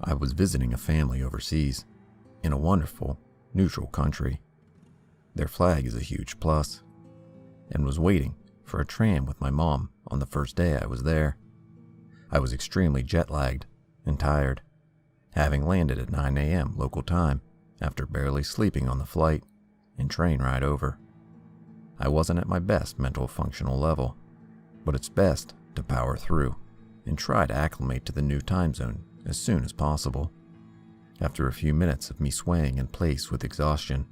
I was visiting a family overseas, in a wonderful, neutral country. Their flag is a huge plus, and was waiting for a tram with my mom on the first day I was there. I was extremely jet-lagged and tired, having landed at 9 a.m. local time after barely sleeping on the flight and train ride over. I wasn't at my best mental functional level, but it's best to power through and try to acclimate to the new time zone as soon as possible. After a few minutes of me swaying in place with exhaustion,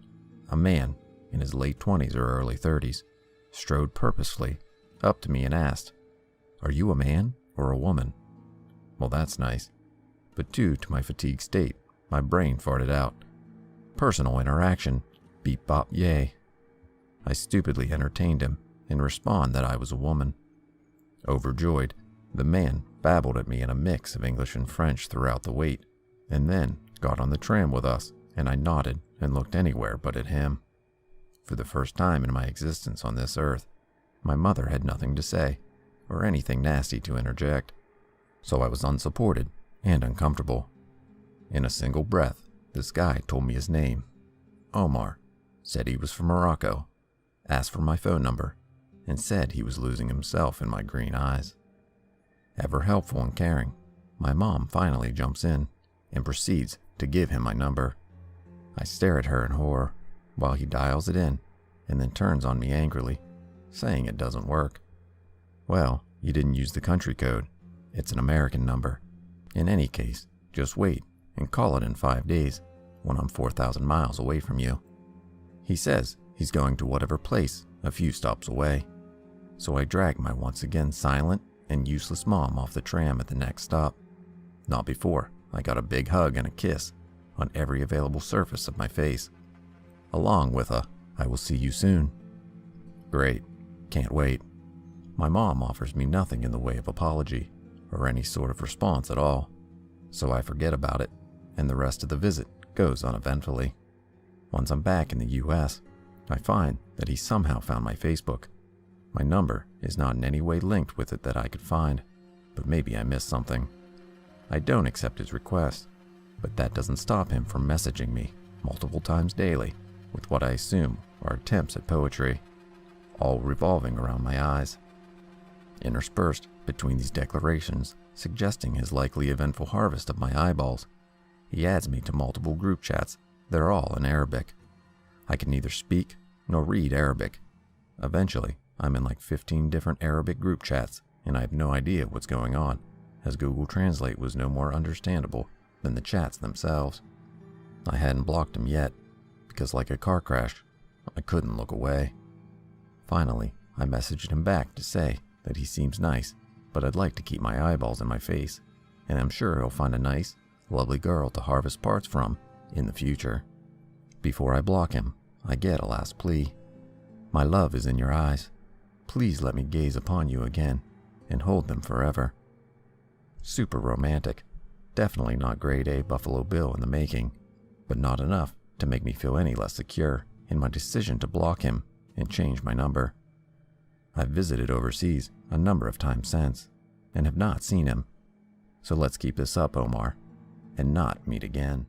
a man in his late 20s or early 30s strode purposefully up to me and asked, "Are you a man or a woman?" Well, that's nice, but due to my fatigue state, my brain farted out, "Personal interaction, beep bop yay." I stupidly entertained him and responded that I was a woman. Overjoyed, the man babbled at me in a mix of English and French throughout the wait, and then got on the tram with us, and I nodded and looked anywhere but at him. For the first time in my existence on this earth, my mother had nothing to say, or anything nasty to interject, so I was unsupported and uncomfortable. In a single breath, this guy told me his name, Omar, said he was from Morocco, asked for my phone number, and said he was losing himself in my green eyes. Ever helpful and caring, my mom finally jumps in and proceeds to give him my number. I stare at her in horror while he dials it in and then turns on me angrily, saying it doesn't work. Well, you didn't use the country code. It's an American number. In any case, just wait and call it in 5 days when I'm 4,000 miles away from you. He says he's going to whatever place a few stops away, so I drag my once again silent and useless mom off the tram at the next stop. Not before I got a big hug and a kiss on every available surface of my face, along with a "I will see you soon." Great, can't wait. My mom offers me nothing in the way of apology or any sort of response at all, so I forget about it, and the rest of the visit goes uneventfully. Once I'm back in the US, I find that he somehow found my Facebook. My number is not in any way linked with it that I could find, but maybe I missed something. I don't accept his request, but that doesn't stop him from messaging me multiple times daily with what I assume are attempts at poetry, all revolving around my eyes. Interspersed between these declarations suggesting his likely eventful harvest of my eyeballs, he adds me to multiple group chats. They're all in Arabic. I can neither speak nor read Arabic. Eventually, I'm in like 15 different Arabic group chats, and I have no idea what's going on, as Google Translate was no more understandable than the chats themselves. I hadn't blocked him yet, because like a car crash, I couldn't look away. Finally, I messaged him back to say that he seems nice, but I'd like to keep my eyeballs in my face, and I'm sure he'll find a nice, lovely girl to harvest parts from in the future. Before I block him, I get a last plea. My love is in your eyes. Please let me gaze upon you again and hold them forever. Super romantic. Definitely not grade A Buffalo Bill in the making, but not enough to make me feel any less secure in my decision to block him and change my number. I've visited overseas a number of times since and have not seen him. So let's keep this up, Omar, and not meet again.